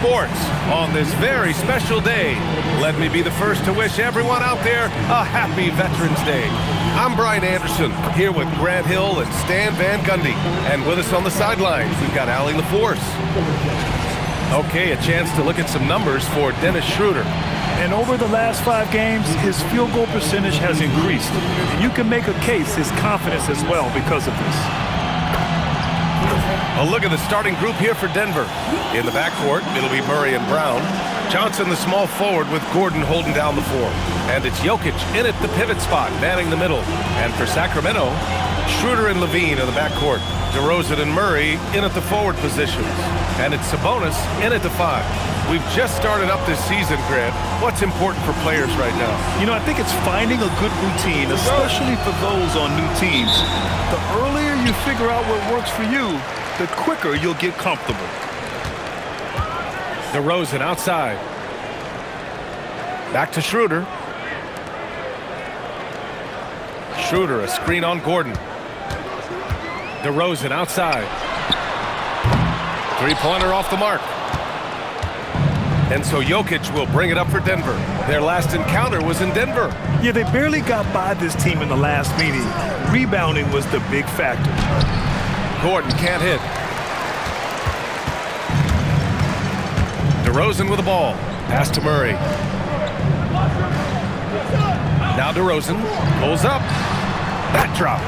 sports on this very special day. Let me be the first to wish everyone out there a happy Veterans Day. I'm Brian Anderson, here with Grant Hill and Stan Van Gundy. And with us on the sidelines, we've got Allie LaForce. Okay, a chance to look at some numbers for Dennis Schroeder. And over the last 5 games, his field goal percentage has increased. And you can make a case his confidence as well because of this. A look at the starting group here for Denver. In the backcourt, it'll be Murray and Brown. Johnson, the small forward, with Gordon holding down the 4. And it's Jokic in at the pivot spot, manning the middle. And for Sacramento, Schroeder and Levine in the backcourt. DeRozan and Murray in at the forward positions. And it's Sabonis in at the 5. We've just started up this season, Grant. What's important for players right now? You know, I think it's finding a good routine, especially for those on new teams. The earlier you figure out what works for you, the quicker you'll get comfortable. DeRozan outside. Back to Schroeder. Schroeder, a screen on Gordon. DeRozan outside. Three-pointer off the mark. And so Jokic will bring it up for Denver. Their last encounter was in Denver. Yeah, they barely got by this team in the last meeting. Rebounding was the big factor. Gordon can't hit. DeRozan with the ball. Pass to Murray. Now DeRozan pulls up. That drops.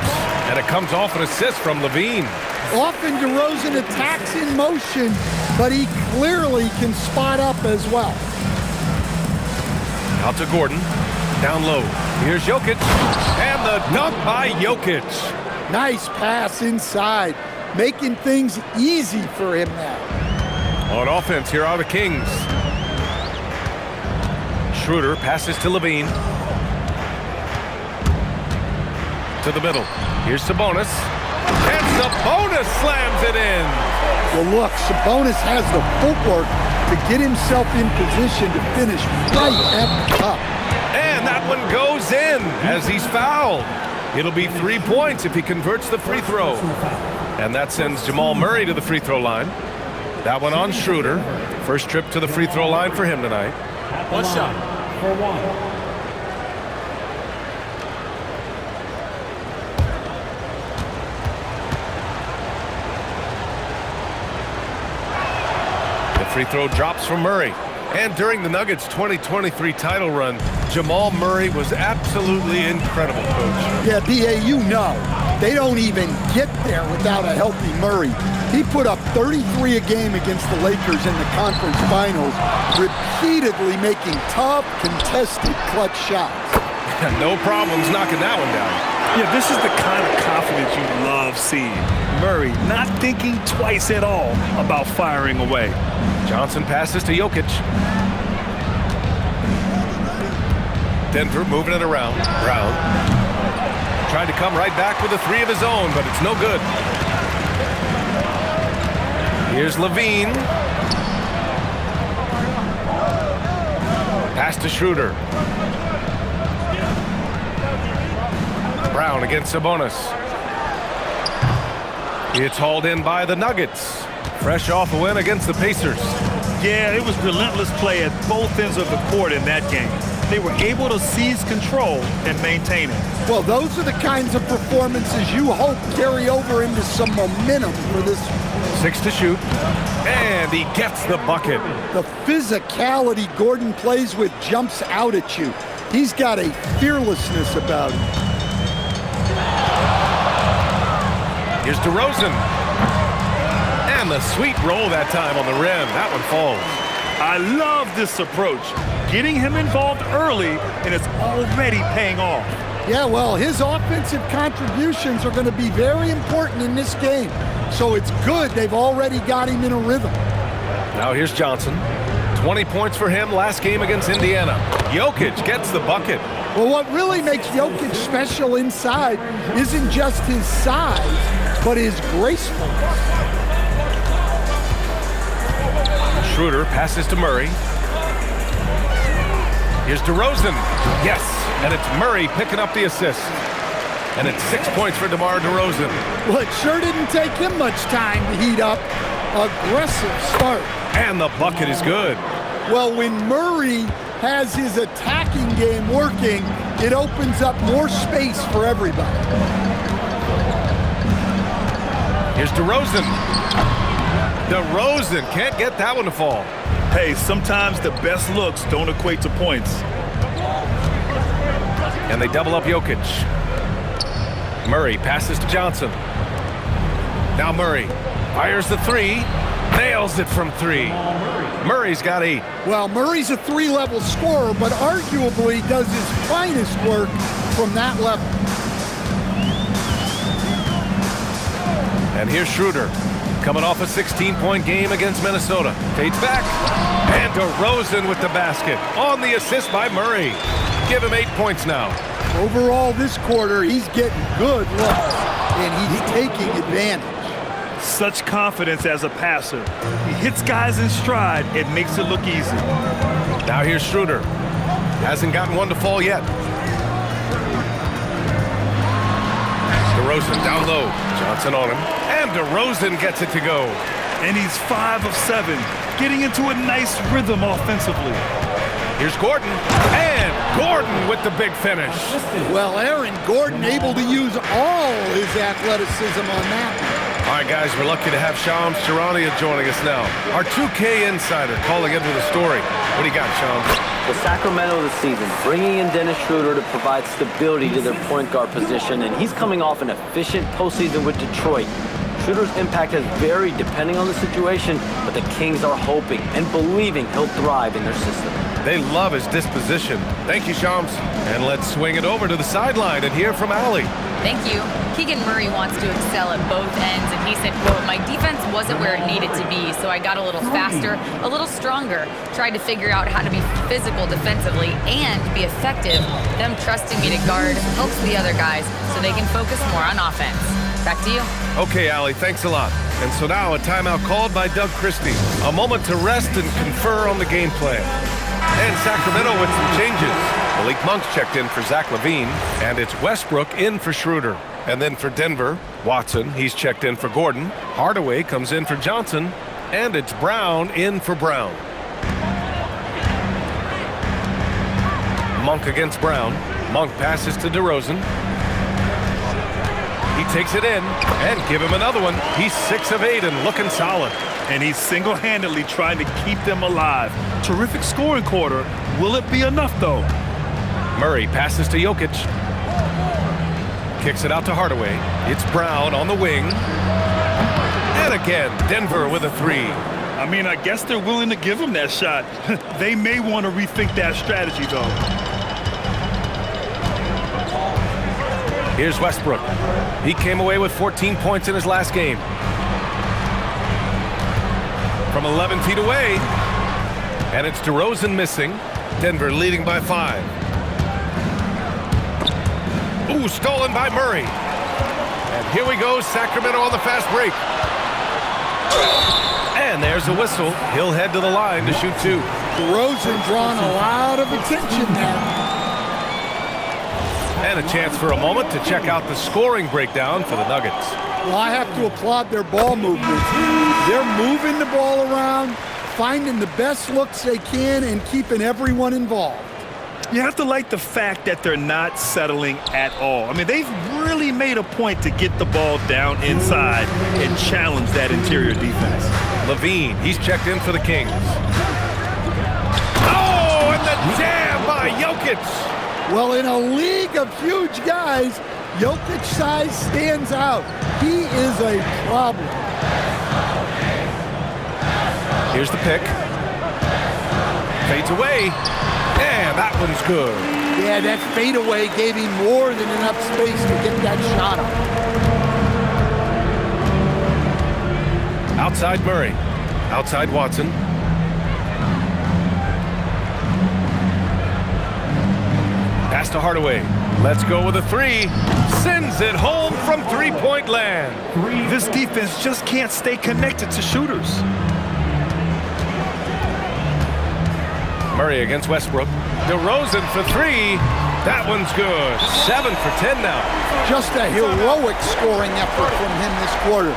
And it comes off an assist from Levine. Often DeRozan attacks in motion, but he clearly can spot up as well. Out to Gordon. Down low. Here's Jokic. And the dunk by Jokic. Nice pass inside, making things easy for him now. On offense, here are the Kings. Schroeder passes to Levine. To the middle. Here's Sabonis. And Sabonis slams it in. Well, look, Sabonis has the footwork to get himself in position to finish right at the cup. And that one goes in as he's fouled. It'll be 3 points if he converts the free throw. And that sends Jamal Murray to the free throw line. That one on Schroeder. First trip to the free throw line for him tonight. One shot for one. Free throw drops from Murray. And during the Nuggets' 2023 title run, Jamal Murray was absolutely incredible, Coach. Yeah, B.A., you know, they don't even get there without a healthy Murray. He put up 33 a game against the Lakers in the conference finals, repeatedly making tough, contested, clutch shots. No problems knocking that one down. Yeah, this is the kind of confidence you love seeing. Murray not thinking twice at all about firing away. Johnson passes to Jokic. Denver moving it around. Brown trying to come right back with a 3 of his own, but it's no good. Here's Levine. Pass to Schroeder. Brown against Sabonis. It's hauled in by the Nuggets. Fresh off a win against the Pacers. Yeah, it was relentless play at both ends of the court in that game. They were able to seize control and maintain it. Well, those are the kinds of performances you hope carry over into some momentum for this. 6 to shoot. And he gets the bucket. The physicality Gordon plays with jumps out at you. He's got a fearlessness about him. Here's DeRozan. And the sweet roll that time on the rim. That one falls. I love this approach. Getting him involved early, and it's already paying off. Yeah, well, his offensive contributions are going to be very important in this game. So it's good they've already got him in a rhythm. Now here's Johnson. 20 points for him last game against Indiana. Jokic gets the bucket. Well, what really makes Jokic special inside isn't just his size, but his gracefulness. Schroeder passes to Murray. Here's DeRozan. Yes, and it's Murray picking up the assist. And it's 6 points for DeMar DeRozan. Well, it sure didn't take him much time to heat up. aggressive start. And the bucket is good. Well, when Murray has his attacking game working, it opens up more space for everybody. Here's DeRozan. DeRozan can't get that one to fall. Hey, sometimes the best looks don't equate to points. And they double up Jokic. Murray passes to Johnson. Now Murray fires the three, nails it from three. Murray's got 8. Well, Murray's a 3-level scorer, but arguably does his finest work from that level. And here's Schroeder, coming off a 16-point game against Minnesota. Fades back, and DeRozan with the basket on the assist by Murray. Give him 8 points now. Overall this quarter, he's getting good looks, and he's taking advantage. Such confidence as a passer. He hits guys in stride. It makes it look easy. Now here's Schroeder. Hasn't gotten one to fall yet. DeRozan down low. Johnson on him. And DeRozan gets it to go. And he's 5 of 7, getting into a nice rhythm offensively. Here's Gordon. And Gordon with the big finish. Well, Aaron Gordon able to use all his athleticism on that. All right, guys, we're lucky to have Shams Charania joining us now. Our 2K insider calling in with a story. What do you got, Shams? The Sacramento of the season, bringing in Dennis Schroeder to provide stability to their point guard position, and he's coming off an efficient postseason with Detroit. Schroeder's impact has varied depending on the situation, but the Kings are hoping and believing he'll thrive in their system. They love his disposition. Thank you, Shams. And let's swing it over to the sideline and hear from Allie. Thank you. Keegan Murray wants to excel at both ends, and he said, quote, "My defense wasn't where it needed to be, so I got a little faster, a little stronger, tried to figure out how to be physical defensively and be effective. Them trusting me to guard helps the other guys so they can focus more on offense." Back to you. Okay, Allie, thanks a lot. And so now a timeout called by Doug Christie. A moment to rest and confer on the game plan. And Sacramento with some changes. Malik Monk's checked in for Zach LaVine, and it's Westbrook in for Schroeder. And then for Denver, Watson, he's checked in for Gordon. Hardaway comes in for Johnson, and it's Brown in for Brown. Monk against Brown. Monk passes to DeRozan. He takes it in, and give him another one. He's 6 of 8 and looking solid. And he's single-handedly trying to keep them alive. Terrific scoring quarter. Will it be enough, though? Murray passes to Jokic. Kicks it out to Hardaway. It's Brown on the wing. And again, Denver with a 3. I mean, I guess they're willing to give him that shot. They may want to rethink that strategy, though. Here's Westbrook. He came away with 14 points in his last game. From 11 feet away. And it's DeRozan missing. Denver leading by 5. Ooh, stolen by Murray. And here we go, Sacramento on the fast break. And there's a whistle. He'll head to the line to shoot 2. DeRozan drawing a lot of attention there. And a chance for a moment to check out the scoring breakdown for the Nuggets. Well, I have to applaud their ball movements. They're moving the ball around, finding the best looks they can, and keeping everyone involved. You have to like the fact that they're not settling at all. I mean, they've really made a point to get the ball down inside and challenge that interior defense. LaVine, he's checked in for the Kings. Oh, and the jam by Jokic. Well, in a league of huge guys, Jokic's size stands out. He is a problem. Here's the pick. Fades away. And that one's good. Yeah, that fadeaway gave him more than enough space to get that shot up. Outside Murray. Outside Watson. Pass to Hardaway. Let's go with a 3. Sends it home from three-point land. This defense just can't stay connected to shooters. Murray against Westbrook. DeRozan for 3. That one's good. 7 for 10 now. Just a heroic scoring effort from him this quarter.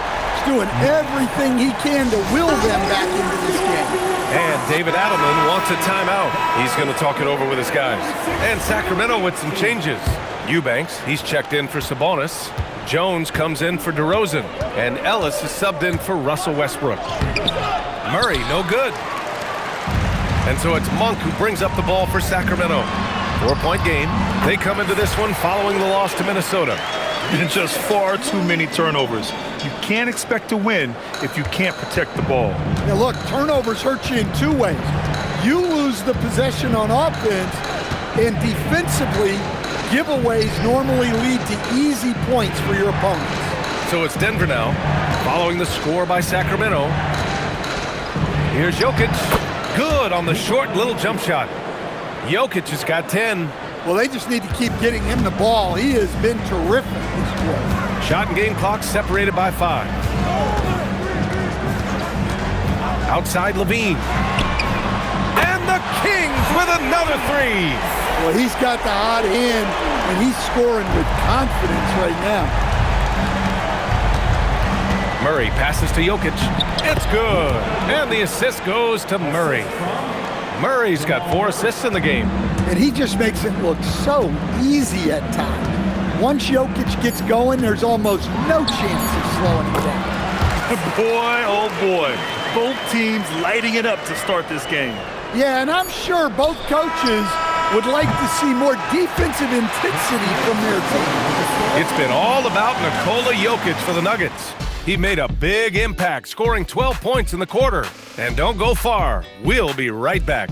doing everything he can to will them back into this game. And David Adelman wants a timeout. He's going to talk it over with his guys. And Sacramento with some changes. Eubanks, he's checked in for Sabonis. Jones comes in for DeRozan. And Ellis is subbed in for Russell Westbrook. Murray, no good. And so it's Monk who brings up the ball for Sacramento. 4-point game. They come into this one following the loss to Minnesota. And just far too many turnovers. You can't expect to win if you can't protect the ball. Now look, turnovers hurt you in two ways. You lose the possession on offense, and defensively, giveaways normally lead to easy points for your opponents. So it's Denver now, following the score by Sacramento. Here's Jokic. Good on the short little jump shot. Jokic has got 10. Well, they just need to keep getting him the ball. He has been terrific this quarter. Shot and game clock separated by 5. Outside Levine. And the Kings with another 3. Well, he's got the hot hand, and he's scoring with confidence right now. Murray passes to Jokic. It's good. And the assist goes to Murray. Murray's got 4 assists in the game. And he just makes it look so easy at times. Once Jokic gets going, there's almost no chance of slowing him down. Boy, oh boy. Both teams lighting it up to start this game. Yeah, and I'm sure both coaches would like to see more defensive intensity from their team. It's been all about Nikola Jokic for the Nuggets. He made a big impact, scoring 12 points in the quarter. And don't go far. We'll be right back.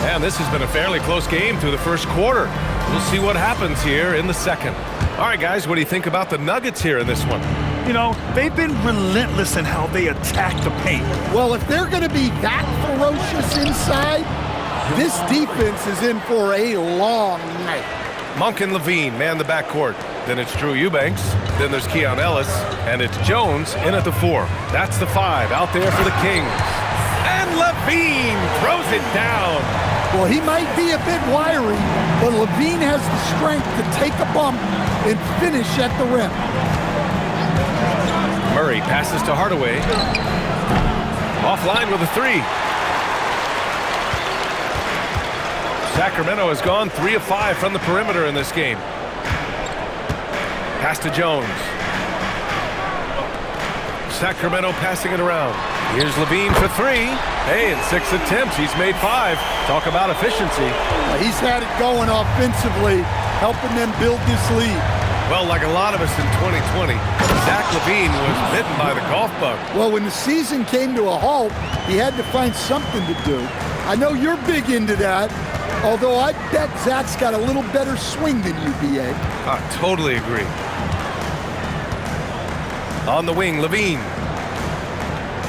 And this has been a fairly close game through the first quarter. We'll see what happens here in the second. All right, guys, what do you think about the Nuggets here in this one? You know, they've been relentless in how they attack the paint. Well, if they're going to be that ferocious inside, this defense is in for a long night. Monk and Levine man the backcourt. Then it's Drew Eubanks. Then there's Keon Ellis. And it's Jones in at the 4. That's the 5 out there for the Kings. And Levine throws it down. Well, he might be a bit wiry, but Levine has the strength to take a bump and finish at the rim. Murray passes to Hardaway. Offline with a 3. Sacramento has gone 3 of 5 from the perimeter in this game. Pass to Jones. Sacramento passing it around. Here's Levine for 3. Hey, in 6 attempts, he's made 5. Talk about efficiency. He's had it going offensively, helping them build this lead. Well, like a lot of us in 2020, Zach LaVine was bitten by the golf bug. Well, when the season came to a halt, he had to find something to do. I know you're big into that, although I bet Zach's got a little better swing than you, B.A. I totally agree. On the wing, Levine.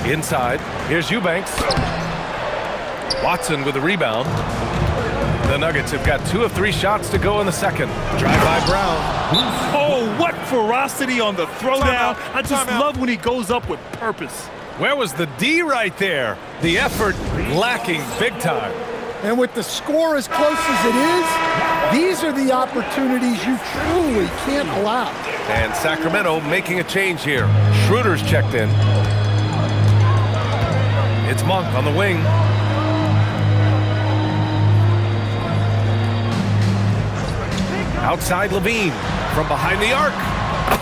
Inside, here's Eubanks. Watson with the rebound. The Nuggets have got 2 of 3 shots to go in the second. Drive by Brown. Oh, what ferocity on the throwdown. I just love when he goes up with purpose. Where was the D right there? The effort lacking big time. And with the score as close as it is, these are the opportunities you truly can't allow. And Sacramento making a change here. Schroeder's checked in. It's Monk on the wing. Outside Levine from behind the arc.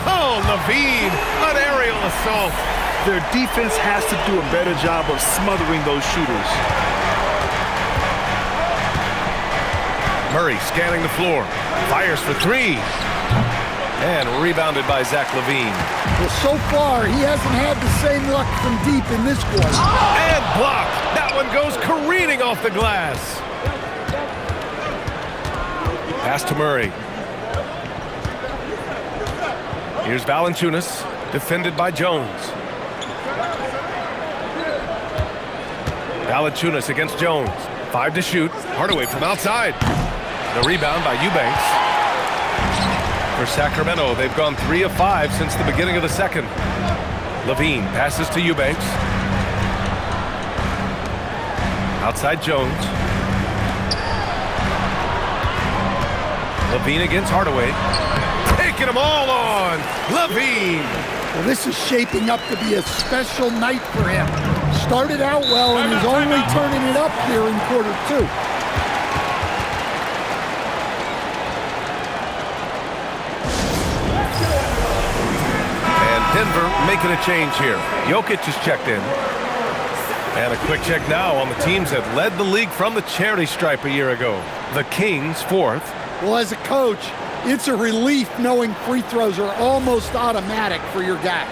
Oh, Levine, an aerial assault. Their defense has to do a better job of smothering those shooters. Murray scanning the floor. Fires for 3. And rebounded by Zach LaVine. Well, so far, he hasn't had the same luck from deep in this quarter. And blocked. That one goes careening off the glass. Pass to Murray. Here's Valanciunas. Defended by Jones. Valanciunas against Jones. 5 to shoot. Hardaway from outside. The rebound by Eubanks. For Sacramento, they've gone 3 of 5 since the beginning of the second. Levine passes to Eubanks. Outside Jones. Levine against Hardaway. Taking them all on. Levine. Well, this is shaping up to be a special night for him. Started out well and is only turning it up here in quarter 2. Denver making a change here. Jokic is checked in. And a quick check now on the teams that led the league from the charity stripe a year ago. The Kings 4th. Well, as a coach, it's a relief knowing free throws are almost automatic for your guys.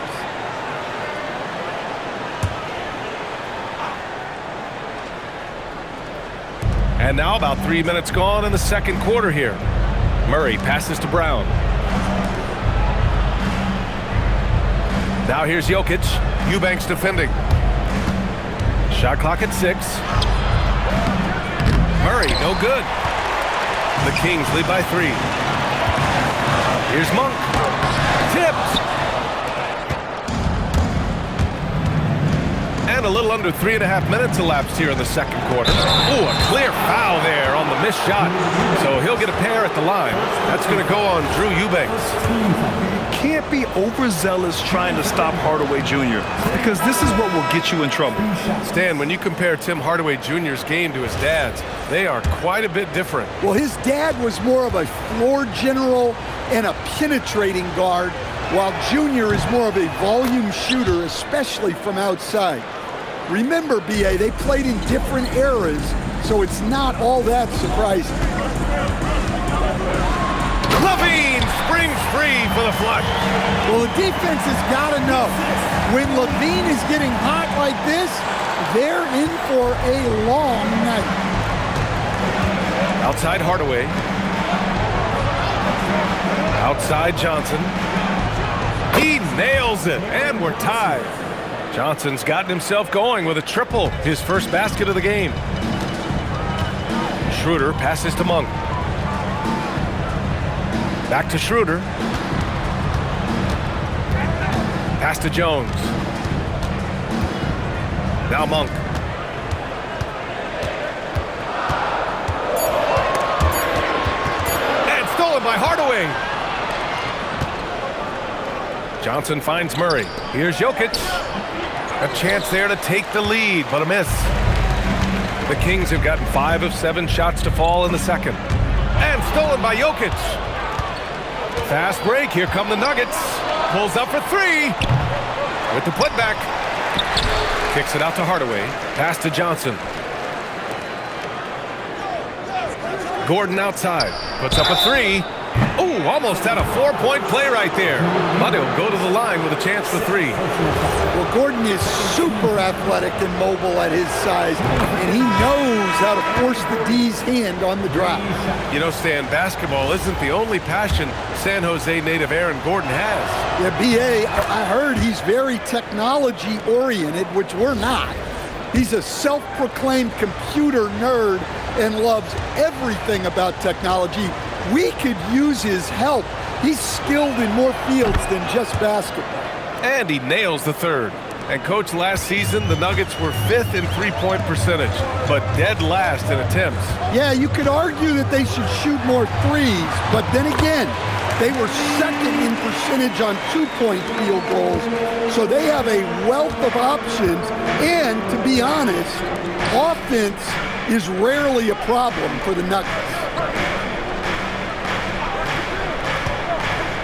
And now about 3 minutes gone in the second quarter here. Murray passes to Brown. Now here's Jokic. Eubanks defending. Shot clock at 6. Murray, no good. The Kings lead by 3. Here's Monk. Tipped. And a little under 3.5 minutes elapsed here in the second quarter. Ooh, a clear foul there on the missed shot. So he'll get a pair at the line. That's going to go on Drew Eubanks. Can't be overzealous trying to stop Hardaway Jr. because this is what will get you in trouble. Stan, when you compare Tim Hardaway Jr.'s game to his dad's, they are quite a bit different. Well, his dad was more of a floor general and a penetrating guard, while Jr. is more of a volume shooter, especially from outside. Remember, B.A., they played in different eras, so it's not all that surprising. Levine springs free for the flush. Well, the defense has got to know. When Levine is getting hot like this, they're in for a long night. Outside Hardaway. Outside Johnson. He nails it, and we're tied. Johnson's gotten himself going with a triple, his first basket of the game. Schroeder passes to Monk. Back to Schroeder. Pass to Jones. Now Monk. And stolen by Hardaway. Johnson finds Murray. Here's Jokic. A chance there to take the lead, but a miss. The Kings have gotten 5 of 7 shots to fall in the second. And stolen by Jokic. Fast break, here come the Nuggets. Pulls up for 3. With the putback. Kicks it out to Hardaway. Pass to Johnson. Gordon outside. Puts up a 3. Ooh, almost had a 4-point play right there. But he'll go to the line with a chance for 3. Well, Gordon is super athletic and mobile at his size, and he knows how to force the D's hand on the drive. You know, Stan, basketball isn't the only passion San Jose native Aaron Gordon has. Yeah, B.A., I heard he's very technology-oriented, which we're not. He's a self-proclaimed computer nerd and loves everything about technology. We could use his help. He's skilled in more fields than just basketball. And he nails the third. And coach, last season, the Nuggets were 5th in three-point percentage, but dead last in attempts. Yeah, you could argue that they should shoot more threes, but then again, they were second in percentage on 2-point field goals, so they have a wealth of options, and to be honest, offense is rarely a problem for the Nuggets.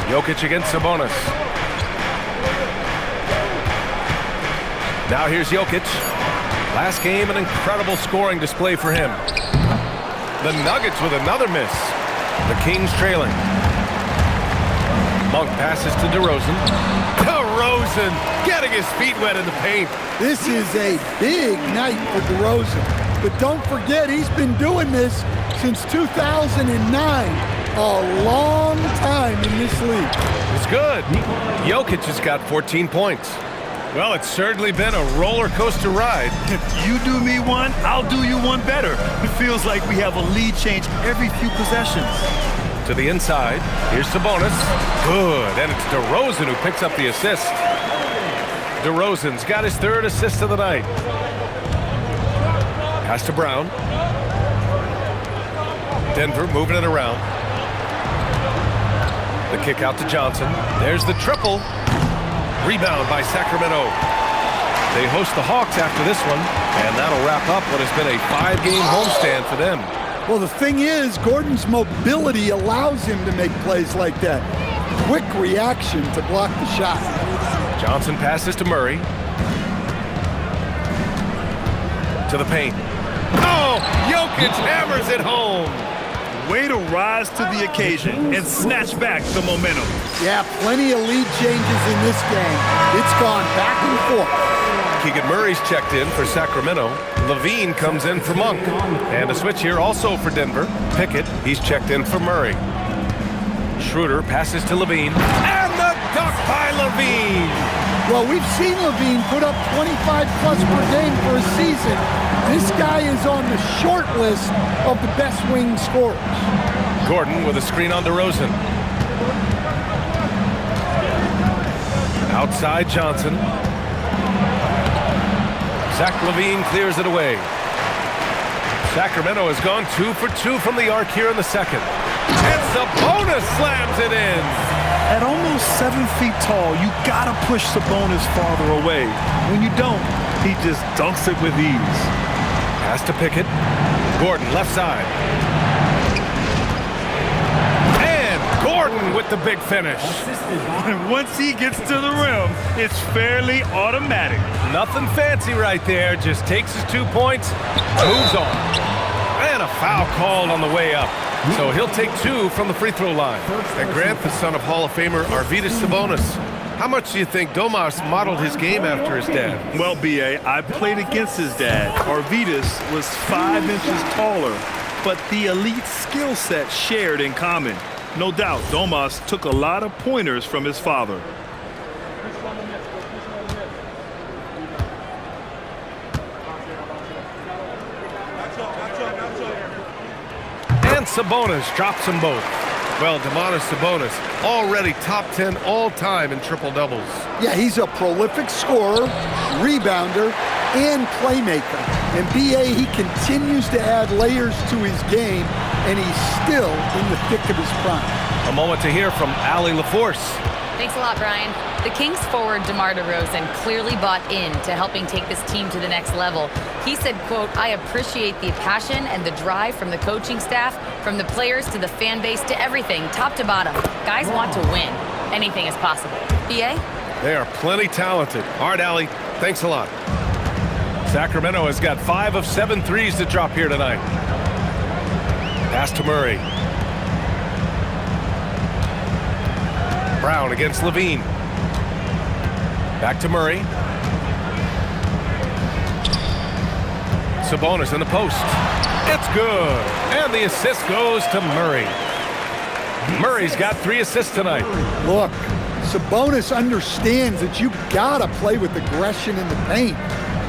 Jokic against Sabonis. Now here's Jokic. Last game, an incredible scoring display for him. The Nuggets with another miss. The Kings trailing. Monk passes to DeRozan. DeRozan getting his feet wet in the paint. This is a big night for DeRozan. But don't forget, he's been doing this since 2009. a long time in this league. It's good. Jokic has got 14 points. Well, it's certainly been a roller coaster ride. If you do me one, I'll do you one better. It feels like we have a lead change every few possessions. To the inside. Here's Sabonis. Good. And it's DeRozan who picks up the assist. DeRozan's got his third assist of the night. Pass to Brown. Denver moving it around. The kick out to Johnson. There's the triple. Rebound by Sacramento. They host the Hawks after this one, and that'll wrap up what has been a 5-game homestand for them. Well, the thing is, Gordon's mobility allows him to make plays like that. Quick reaction to block the shot. Johnson passes to Murray. To the paint. Oh, Jokic hammers it home. Way to rise to the occasion and snatch back the momentum. Yeah, plenty of lead changes in this game. It's gone back and forth. Keegan Murray's checked in for Sacramento. Levine comes in for Monk. And a switch here also for Denver. Pickett, he's checked in for Murray. Schroeder passes to Levine. And the dunk by Levine. Well, we've seen Levine put up 25-plus per game for a season. This guy is on the short list of the best wing scorers. Gordon with a screen on DeRozan. Outside Johnson. Zach LaVine clears it away. Sacramento has gone 2 for 2 from the arc here in the second. And Sabonis slams it in. At almost 7 feet tall, you gotta push Sabonis farther away. When you don't, he just dunks it with ease. Pass to Pickett. Gordon left side. And Gordon with the big finish. And once he gets to the rim, it's fairly automatic. Nothing fancy right there. Just takes his 2 points, moves on. And a foul called on the way up. So he'll take 2 from the free throw line. And Grant, the son of Hall of Famer Arvydas Sabonis. How much do you think Domas modeled his game after his dad? Well, B.A., I played against his dad. Arvydas was 5 inches taller, but the elite skill set shared in common. No doubt, Domas took a lot of pointers from his father. And Sabonis drops them both. Well, Domantas Sabonis already top 10 all-time in triple-doubles. Yeah, he's a prolific scorer, rebounder, and playmaker. And B.A., he continues to add layers to his game, and he's still in the thick of his prime. A moment to hear from Allie LaForce. Thanks a lot, Brian. The Kings forward DeMar DeRozan clearly bought into helping take this team to the next level. He said, quote, "I appreciate the passion and the drive from the coaching staff, from the players to the fan base to everything, top to bottom. Guys want to win. Anything is possible." B.A.? They are plenty talented. All right, Allie, thanks a lot. Sacramento has got 5 of 7 threes to drop here tonight. Pass to Murray. Brown against Levine. Back to Murray. Sabonis in the post. It's good. And the assist goes to Murray. Murray's got 3 assists tonight. Look, Sabonis understands that you gotta play with aggression in the paint.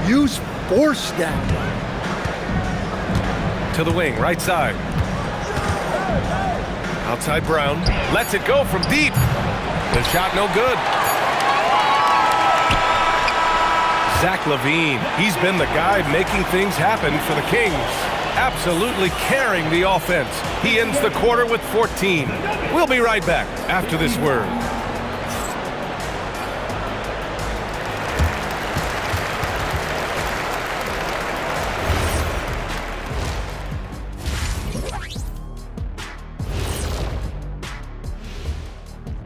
Use force down. To the wing, right side. Outside Brown. Lets it go from deep. The shot no good. Zach LaVine, he's been the guy making things happen for the Kings. Absolutely carrying the offense. He ends the quarter with 14. We'll be right back after this word.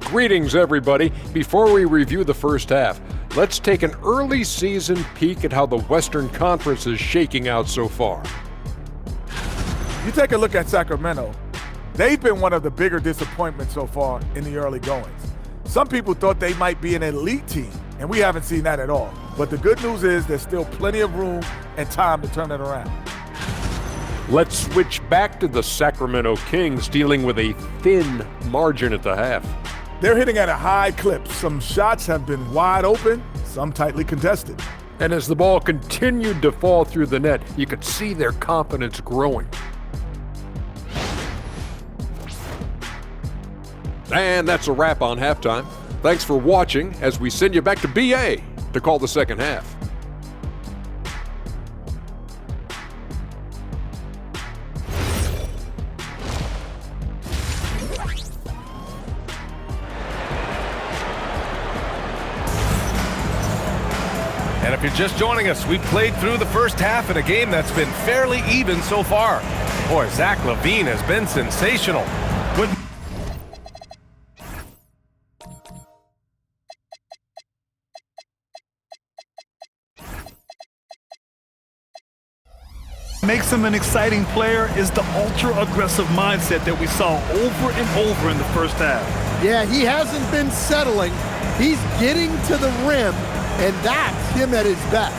Greetings, everybody. Before we review the first half, let's take an early season peek at how the Western Conference is shaking out so far. You take a look at Sacramento. They've been one of the bigger disappointments so far in the early goings. Some people thought they might be an elite team, and we haven't seen that at all. But the good news is there's still plenty of room and time to turn it around. Let's switch back to the Sacramento Kings dealing with a thin margin at the half. They're hitting at a high clip. Some shots have been wide open, some tightly contested. And as the ball continued to fall through the net, you could see their confidence growing. And that's a wrap on halftime. Thanks for watching as we send you back to BA to call the second half. And if you're just joining us, we've played through the first half in a game that's been fairly even so far. Boy, Zach LaVine has been sensational. Good. Makes him an exciting player is the ultra-aggressive mindset that we saw over and over in the first half. Yeah, he hasn't been settling. He's getting to the rim, and that's him at his best.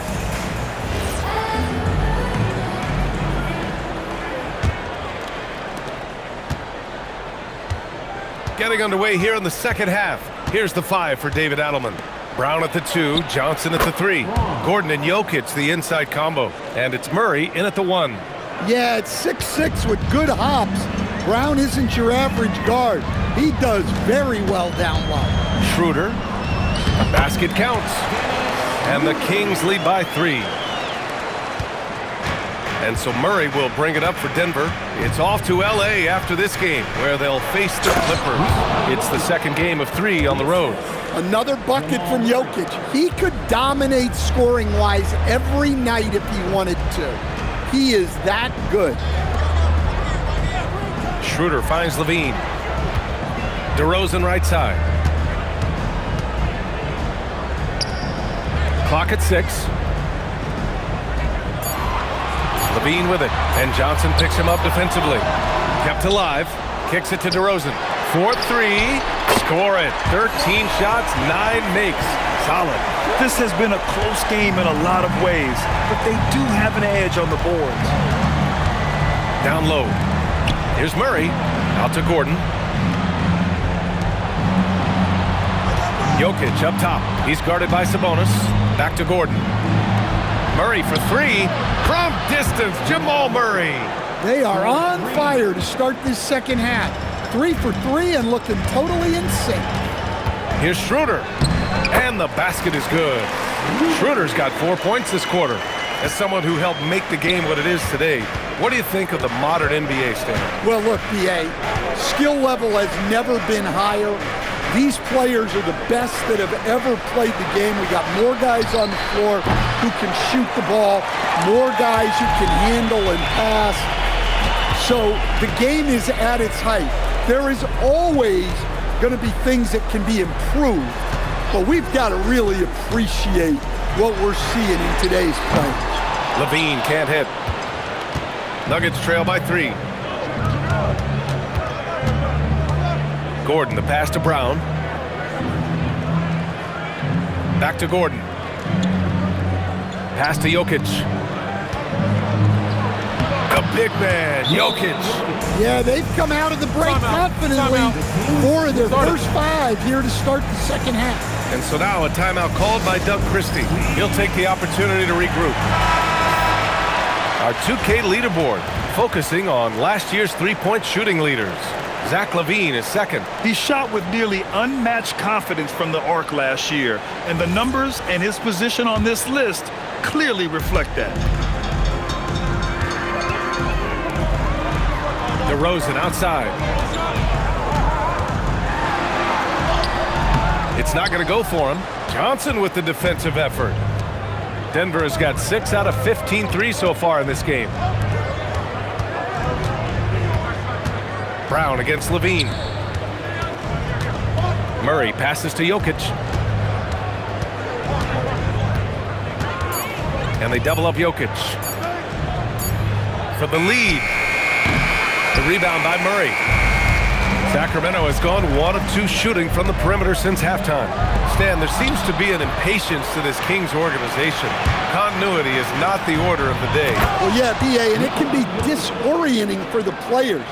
Getting underway here in the second half. Here's the 5 for David Adelman. Brown at the 2, Johnson at the 3. Gordon and Jokic the inside combo. And it's Murray in at the 1. Yeah, it's 6'6" with good hops. Brown isn't your average guard. He does very well down low. Schroeder. A basket counts. And the Kings lead by 3. And so Murray will bring it up for Denver. It's off to LA after this game, where they'll face the Clippers. It's the second game of 3 on the road. Another bucket from Jokic. He could dominate scoring-wise every night if he wanted to. He is that good. Schroeder finds LaVine. DeRozan right side. Clock at 6. LaVine with it, and Johnson picks him up defensively. Kept alive, kicks it to DeRozan. 4-3, score it. 13 shots, 9 makes. Solid. This has been a close game in a lot of ways, but they do have an edge on the boards. Down low. Here's Murray, out to Gordon. Jokic up top. He's guarded by Sabonis. Back to Gordon. Murray for 3. From distance, Jamal Murray. They are on fire to start this second half. 3 for 3 and looking totally in sync. Here's Schroeder. And the basket is good. Schroeder's got 4 points this quarter. As someone who helped make the game what it is today, what do you think of the modern NBA standard? Well, look, BA, skill level has never been higher. These players are the best that have ever played the game. We got more guys on the floor who can shoot the ball, more guys who can handle and pass. So the game is at its height. There is always going to be things that can be improved, but we've got to really appreciate what we're seeing in today's play. LaVine can't hit. Nuggets trail by 3. Gordon, the pass to Brown. Back to Gordon. Pass to Jokic. The big man, Jokic. Yeah, they've come out of the break confidently. 4 of their first 5 here to start the second half. And so now a timeout called by Doug Christie. He'll take the opportunity to regroup. Our 2K leaderboard, focusing on last year's three-point shooting leaders. Zach LaVine is second. He shot with nearly unmatched confidence from the arc last year, and the numbers and his position on this list clearly reflect that. DeRozan outside. It's not going to go for him. Johnson with the defensive effort. Denver has got 6 out of 15 threes so far in this game. Brown against LaVine. Murray passes to Jokic. And they double up Jokic. For the lead. The rebound by Murray. Sacramento has gone 1 of 2 shooting from the perimeter since halftime. Stan, there seems to be an impatience to this Kings organization. Continuity is not the order of the day. Well, yeah, B.A., and it can be disorienting for the players.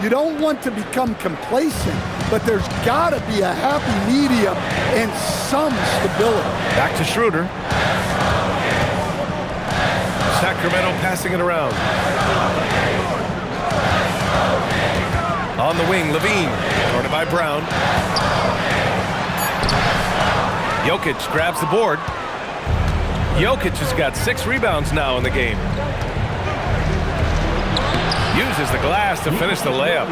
You don't want to become complacent, but there's got to be a happy medium and some stability. Back to Schroeder. Sacramento passing it around. On the wing, Levine, guarded by Brown. Jokic grabs the board. Jokic has got 6 rebounds now in the game. Uses the glass to finish the layup.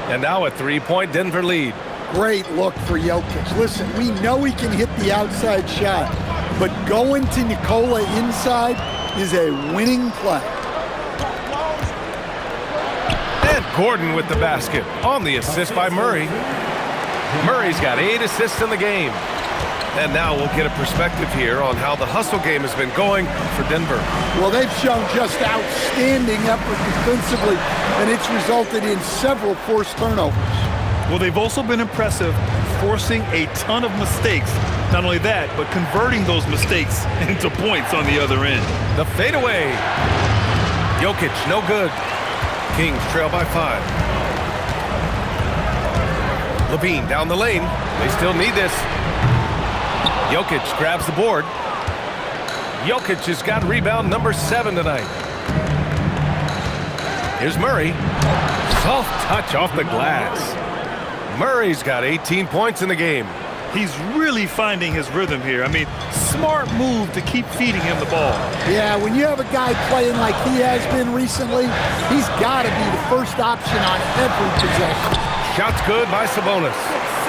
And now a 3-point Denver lead. Great look for Jokic. Listen, we know he can hit the outside shot, but going to Nikola inside is a winning play. And Gordon with the basket on the assist by Murray. Murray's got 8 assists in the game. And now we'll get a perspective here on how the hustle game has been going for Denver. Well, they've shown just outstanding effort defensively, and it's resulted in several forced turnovers. Well, they've also been impressive, forcing a ton of mistakes. Not only that, but converting those mistakes into points on the other end. The fadeaway. Jokic, no good. Kings trail by 5. Levine down the lane. They still need this. Jokic grabs the board. Jokic has got rebound number 7 tonight. Here's Murray. Soft touch off the glass. Murray's got 18 points in the game. He's really finding his rhythm here. I mean, smart move to keep feeding him the ball. Yeah, when you have a guy playing like he has been recently, he's got to be the first option on every possession. Shot's good by Sabonis.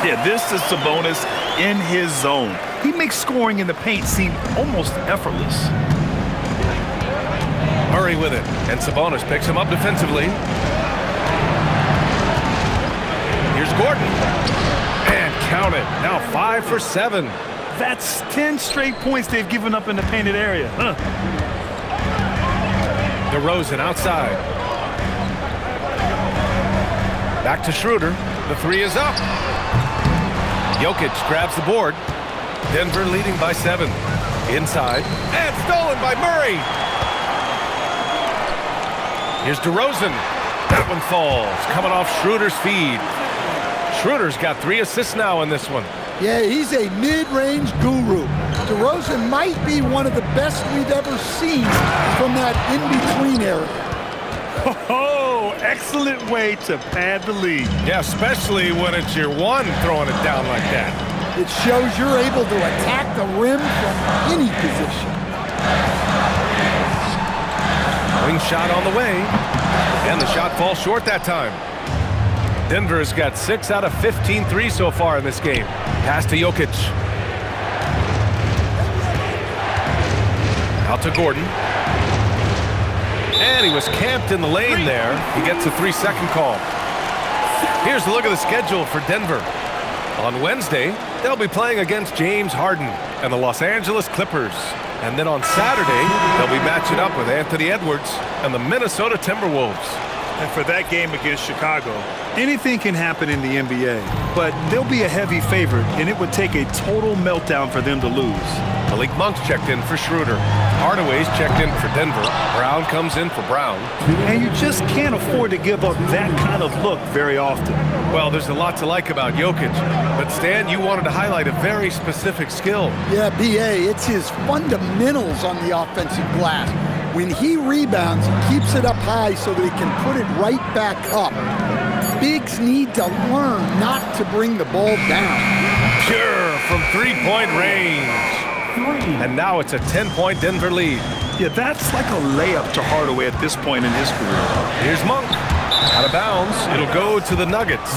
Yeah, this is Sabonis in his zone. He makes scoring in the paint seem almost effortless. Murray with it, and Sabonis picks him up defensively. Here's Gordon. And count it. Now 5 for 7. That's 10 straight points they've given up in the painted area. DeRozan outside. Back to Schroeder. The 3 is up. Jokic grabs the board. Denver leading by 7. Inside. And stolen by Murray. Here's DeRozan. That one falls. Coming off Schroeder's feed. Schroeder's got 3 assists now in this one. Yeah, he's a mid-range guru. DeRozan might be one of the best we've ever seen from that in-between area. Oh, excellent way to pad the lead. Yeah, especially when it's your one throwing it down like that. It shows you're able to attack the rim from any position. Wing shot on the way. And the shot falls short that time. Denver has got 6 out of 15 threes so far in this game. Pass to Jokic. Out to Gordon. And he was camped in the lane there. He gets a 3-second call. Here's a look at the schedule for Denver. On Wednesday, they'll be playing against James Harden and the Los Angeles Clippers. And then on Saturday, they'll be matching up with Anthony Edwards and the Minnesota Timberwolves. And for that game against Chicago, anything can happen in the NBA, but they'll be a heavy favorite, and it would take a total meltdown for them to lose. Malik Monk's checked in for Schroeder. Hardaway's checked in for Denver. Brown comes in for Brown. And you just can't afford to give up that kind of look very often. Well, there's a lot to like about Jokic, but Stan, you wanted to highlight a very specific skill. Yeah, B.A., it's his fundamentals on the offensive glass. When he rebounds, he keeps it up high so that he can put it right back up. Bigs need to learn not to bring the ball down. Pure from 3-point range. And now it's a 10-point Denver lead. Yeah, that's like a layup to Hardaway at this point in his career. Here's Monk. Out of bounds. It'll go to the Nuggets.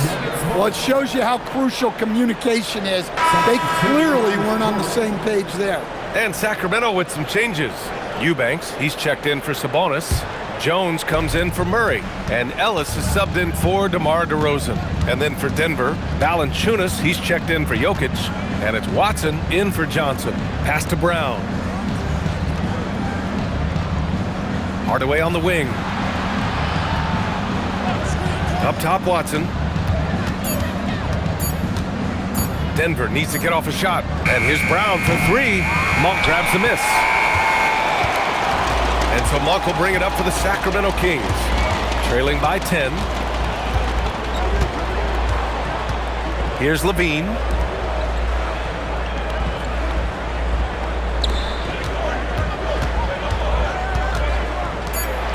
Well, it shows you how crucial communication is. They clearly weren't on the same page there. And Sacramento with some changes. Eubanks, he's checked in for Sabonis. Jones comes in for Murray. And Ellis is subbed in for DeMar DeRozan. And then for Denver, Valanciunas, he's checked in for Jokic. And it's Watson in for Johnson. Pass to Brown. Hardaway on the wing. Up top, Watson. Denver needs to get off a shot. And here's Brown for three. Monk grabs the miss. And so Monk will bring it up for the Sacramento Kings. Trailing by 10. Here's Levine.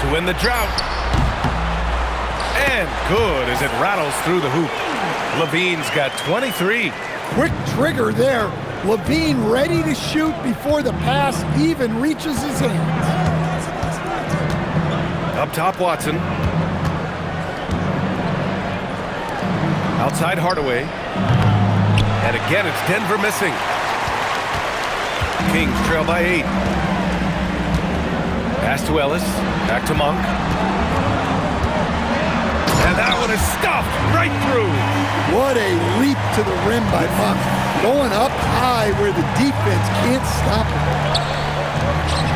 To win the drought. And good as it rattles through the hoop. Levine's got 23. Quick trigger there. Levine ready to shoot before the pass even reaches his hands. Up top, Watson. Outside Hardaway. And again, it's Denver missing. Kings trail by 8. Pass to Ellis. Back to Monk. And that one is stuffed right through. What a leap to the rim by Monk. Going up high where the defense can't stop him.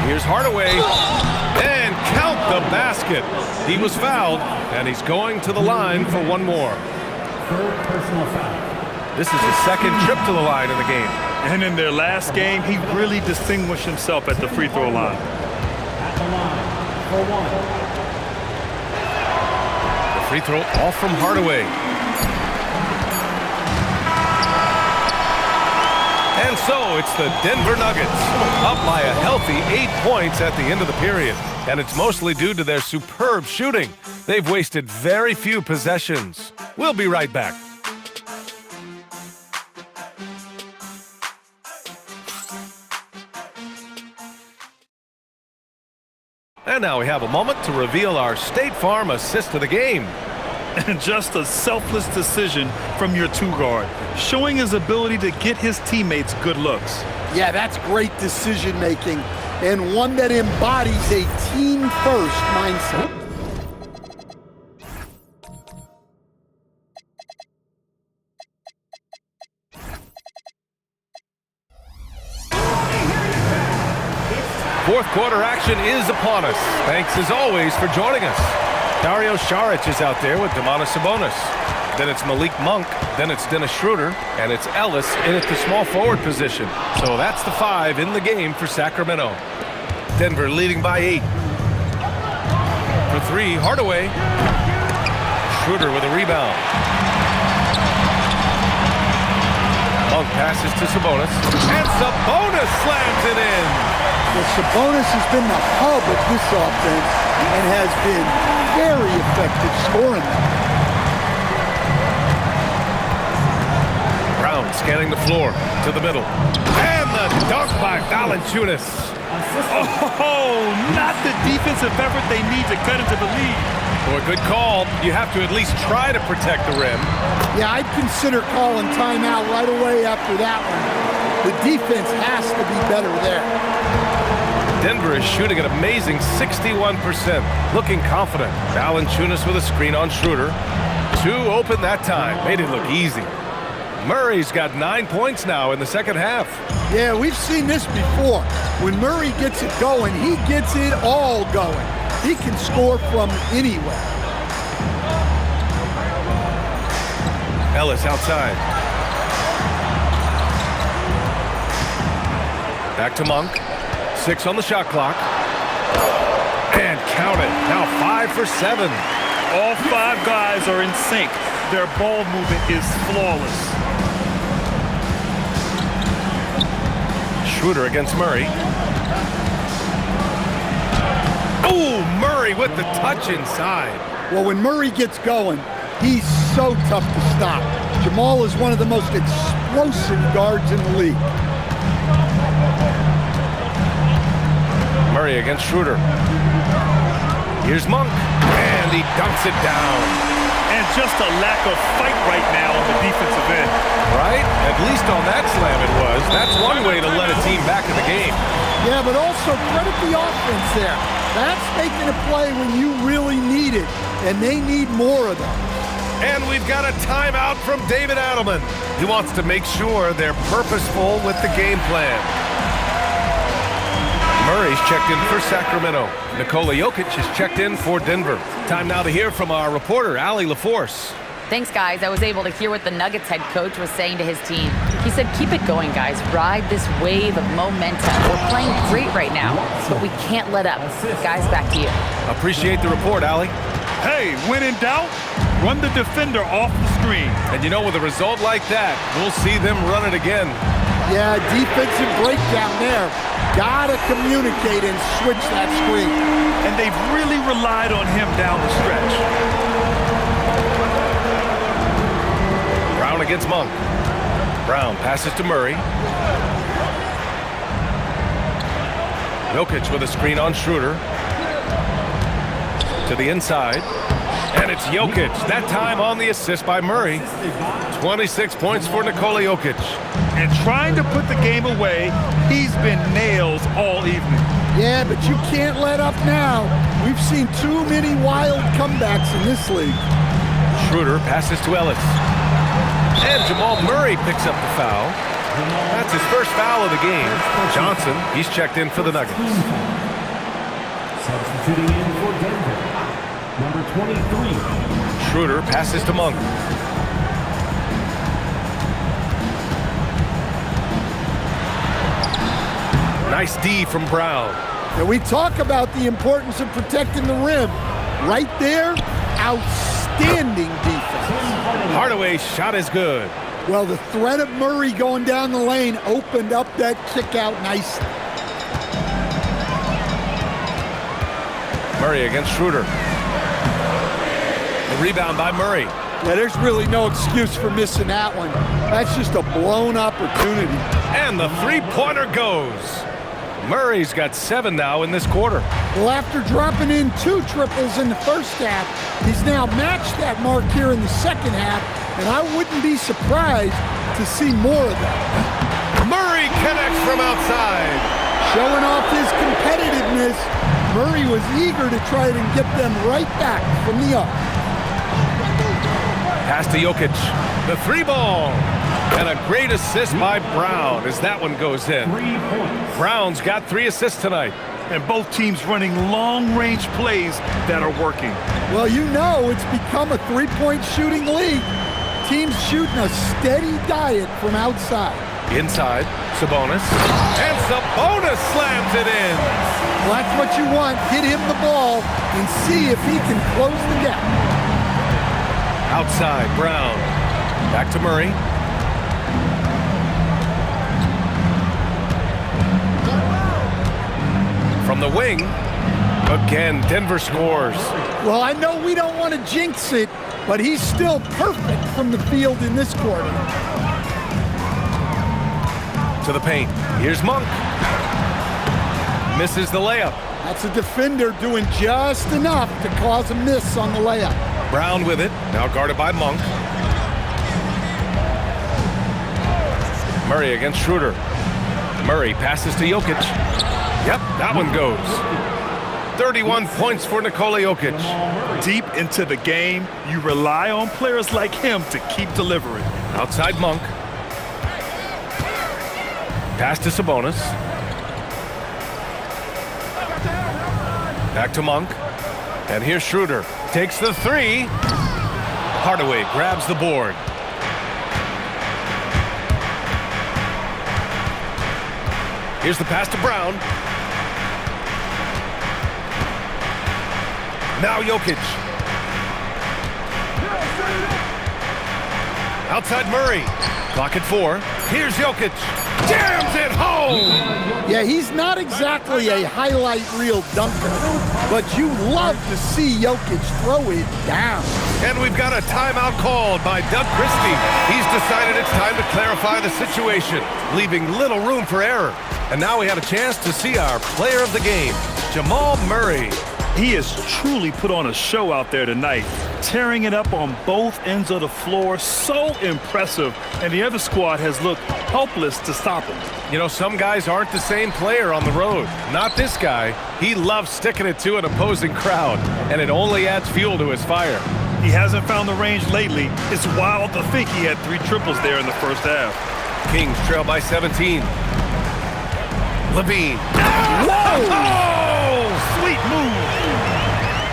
Here's Hardaway. And count the basket. He was fouled, and he's going to the line for one more. Third personal foul. This is his second trip to the line in the game. And in their last game, he really distinguished himself at the free throw line. At the line for one. The free throw off from Hardaway. And so it's the Denver Nuggets up by a healthy 8 points at the end of the period. And it's mostly due to their superb shooting. They've wasted very few possessions. We'll be right back. And now we have a moment to reveal our State Farm assist of the game. And just a selfless decision from your two-guard, showing his ability to get his teammates good looks. Yeah, that's great decision making and one that embodies a team-first mindset. Fourth quarter action is upon us. Thanks as always for joining us. Dario Saric is out there with Domantas Sabonis. Then it's Malik Monk. Then it's Dennis Schroeder. And it's Ellis in at the small forward position. So that's the 5 in the game for Sacramento. Denver leading by 8. For 3, Hardaway. Schroeder with a rebound. Monk passes to Sabonis. And Sabonis slams it in. Well, Sabonis has been the hub of this offense and has been very effective scoring. Brown scanning the floor to the middle. And the dunk by Valanciunas. Oh, not the defensive effort they need to cut into the lead. For a good call, you have to at least try to protect the rim. Yeah, I'd consider calling timeout right away after that one. The defense has to be better there. Denver is shooting an amazing 61%, looking confident. Valanciunas with a screen on Schroeder. 2 open that time, made it look easy. Murray's got 9 points now in the second half. Yeah, we've seen this before. When Murray gets it going, he gets it all going. He can score from anywhere. Ellis outside. Back to Monk. 6 on the shot clock. And count it. Now 5 for 7. All 5 guys are in sync. Their ball movement is flawless. Schroeder against Murray. Ooh, Murray with the touch inside. Well, when Murray gets going, he's so tough to stop. Jamal is one of the most explosive guards in the league. Murray against Schroeder. Here's Monk, and he dunks it down. And just a lack of fight right now on the defensive end. Right? At least on that slam it was. That's one way to let a team back in the game. Yeah, but also credit the offense there. That's making a play when you really need it, and they need more of them. And we've got a timeout from David Adelman. He wants to make sure they're purposeful with the game plan. Murray's checked in for Sacramento. Nikola Jokic is checked in for Denver. Time now to hear from our reporter, Allie LaForce. Thanks, guys. I was able to hear what the Nuggets head coach was saying to his team. He said, keep it going, guys. Ride this wave of momentum. We're playing great right now, but we can't let up. Guys, back to you. Appreciate the report, Allie. Hey, when in doubt, run the defender off the screen. And you know, with a result like that, we'll see them run it again. Yeah, defensive breakdown there. Gotta communicate and switch that screen. And they've really relied on him down the stretch. Brown against Monk. Brown passes to Murray. Jokic with a screen on Schroeder. To the inside. And it's Jokic. That time on the assist by Murray. 26 points for Nikola Jokic. And trying to put the game away, he's been nails all evening. Yeah, but you can't let up now. We've seen too many wild comebacks in this league. Schroeder passes to Ellis. And Jamal Murray picks up the foul. That's his first foul of the game. Johnson, he's checked in for the Nuggets. Substituting in for Denver, number 23. Schroeder passes to Monk. Nice D from Brown. Yeah, we talk about the importance of protecting the rim. Right there, outstanding defense. Hardaway's shot is good. Well, the threat of Murray going down the lane opened up that kick out nicely. Murray against Schroeder. The rebound by Murray. Yeah, there's really no excuse for missing that one. That's just a blown opportunity. And the three-pointer goes. Murray's got 7 now in this quarter. Well, after dropping in 2 triples in the first half, he's now matched that mark here in the second half, and I wouldn't be surprised to see more of that. Murray connects from outside. Showing off his competitiveness, Murray was eager to try and get them right back from the arc. Pass to Jokic. The 3-ball. And a great assist by Brown as that one goes in. 3 points. Brown's got 3 assists tonight. And both teams running long-range plays that are working. Well, you know it's become a 3-point shooting league. Teams shooting a steady diet from outside. Inside, Sabonis. And Sabonis slams it in. Well, that's what you want. Get him the ball and see if he can close the gap. Outside, Brown. Back to Murray. From the wing, again, Denver scores. Well, I know we don't want to jinx it, but he's still perfect from the field in this quarter. To the paint. Here's Monk. Misses the layup. That's a defender doing just enough to cause a miss on the layup. Brown with it, now guarded by Monk. Murray against Schroeder. Murray passes to Jokic. Yep, that one goes. 31 points for Nikola Jokic. Deep into the game, you rely on players like him to keep delivering. Outside Monk. Pass to Sabonis. Back to Monk. And here's Schroeder. Takes the 3. Hardaway grabs the board. Here's the pass to Brown. Now Jokic. Outside Murray. Clock at 4. Here's Jokic. Jams it home! Yeah, he's not exactly a highlight reel dunker, but you love to see Jokic throw it down. And we've got a timeout called by Doug Christie. He's decided it's time to clarify the situation, leaving little room for error. And now we have a chance to see our player of the game, Jamal Murray. He has truly put on a show out there tonight, tearing it up on both ends of the floor. So impressive, and the other squad has looked helpless to stop him. You know, some guys aren't the same player on the road. Not this guy. He loves sticking it to an opposing crowd, and it only adds fuel to his fire. He hasn't found the range lately. It's wild to think he had 3 triples there in the first half. Kings trail by 17. Levine. Whoa! Oh, sweet move.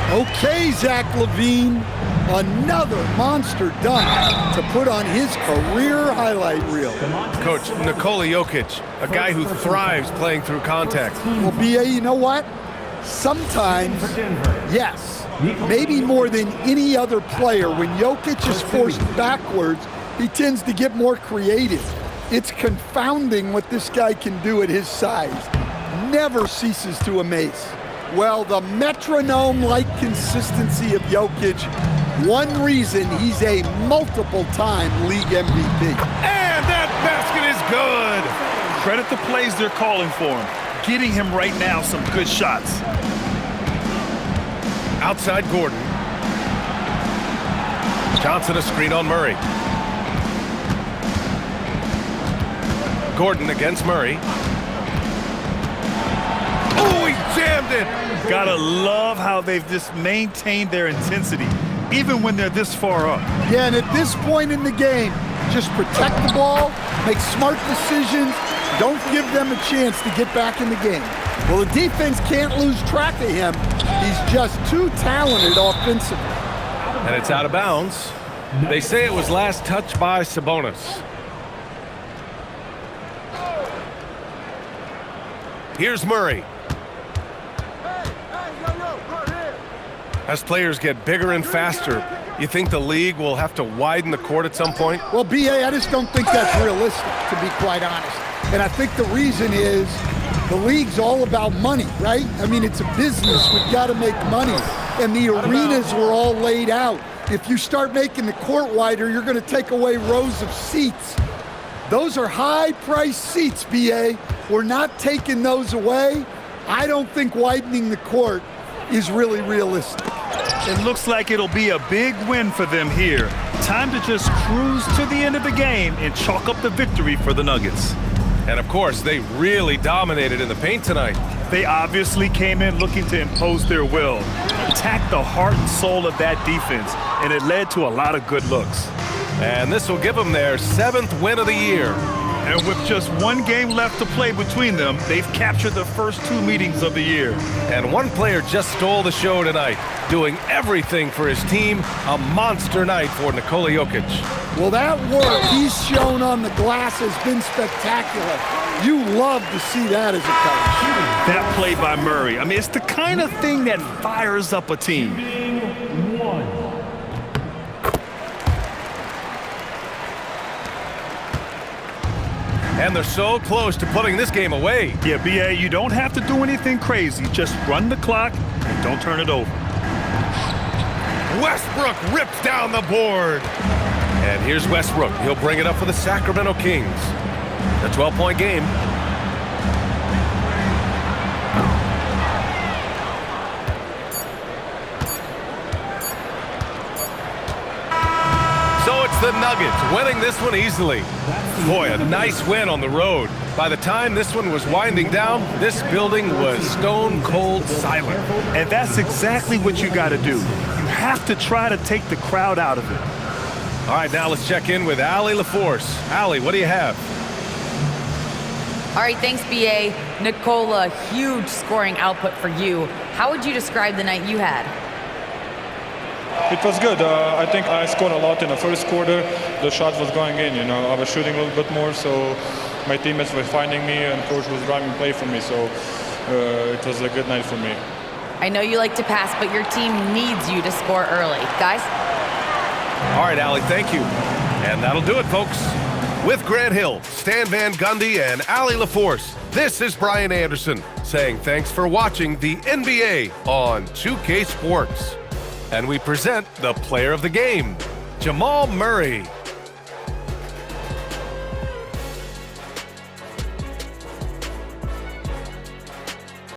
Okay, Zach LaVine. Another monster dunk to put on his career highlight reel. Coach, Nikola Jokic, a guy who thrives playing through contact. Well, B.A., you know what? Sometimes, yes, maybe more than any other player, when Jokic is forced backwards, he tends to get more creative. It's confounding what this guy can do at his size. Never ceases to amaze. Well, the metronome-like consistency of Jokic, one reason he's a multiple-time league MVP. And that basket is good. Credit the plays they're calling for him. Getting him right now some good shots. Outside Gordon. Johnson a screen on Murray. Gordon against Murray. Oh, he jammed it. Gotta love how they've just maintained their intensity, even when they're this far up. Yeah, and at this point in the game, just protect the ball, make smart decisions, don't give them a chance to get back in the game. Well, the defense can't lose track of him. He's just too talented offensively. And it's out of bounds. They say it was last touched by Sabonis. Here's Murray. As players get bigger and faster, you think the league will have to widen the court at some point? Well, B.A., I just don't think that's realistic, to be quite honest. And I think the reason is the league's all about money, right? I mean, it's a business. We've got to make money. And the arenas were all laid out. If you start making the court wider, you're going to take away rows of seats. Those are high-priced seats, B.A. We're not taking those away. I don't think widening the court is really realistic. It looks like it'll be a big win for them here. Time to just cruise to the end of the game and chalk up the victory for the Nuggets. And of course, they really dominated in the paint tonight. They obviously came in looking to impose their will, attack the heart and soul of that defense, and it led to a lot of good looks. And this will give them their 7th win of the year. And with just one game left to play between them, they've captured the first 2 meetings of the year. And one player just stole the show tonight, doing everything for his team. A monster night for Nikola Jokic. Well, that work he's shown on the glass has been spectacular. You love to see that as a coach. That play by Murray, I mean, it's the kind of thing that fires up a team. And they're so close to putting this game away. Yeah, B.A., you don't have to do anything crazy. Just run the clock and don't turn it over. Westbrook rips down the board. And here's Westbrook. He'll bring it up for the Sacramento Kings. A 12-point game. So it's the Nuggets winning this one easily. Boy, a nice win on the road. By the time this one was winding down, this building was stone cold silent. And that's exactly what you got to do. You have to try to take the crowd out of it. All right, now let's check in with Allie LaForce. Allie, what do you have? All right, thanks, B.A. Nikola, huge scoring output for you. How would you describe the night you had? It was good. I think I scored a lot in the first quarter. The shot was going in, I was shooting a little bit more, so my teammates were finding me and coach was driving play for me, so it was a good night for me. I know you like to pass, but your team needs you to score early. Guys? All right, Allie, thank you. And that'll do it, folks. With Grant Hill, Stan Van Gundy, and Allie LaForce, this is Brian Anderson saying thanks for watching the NBA on 2K Sports. And we present the player of the game, Jamal Murray.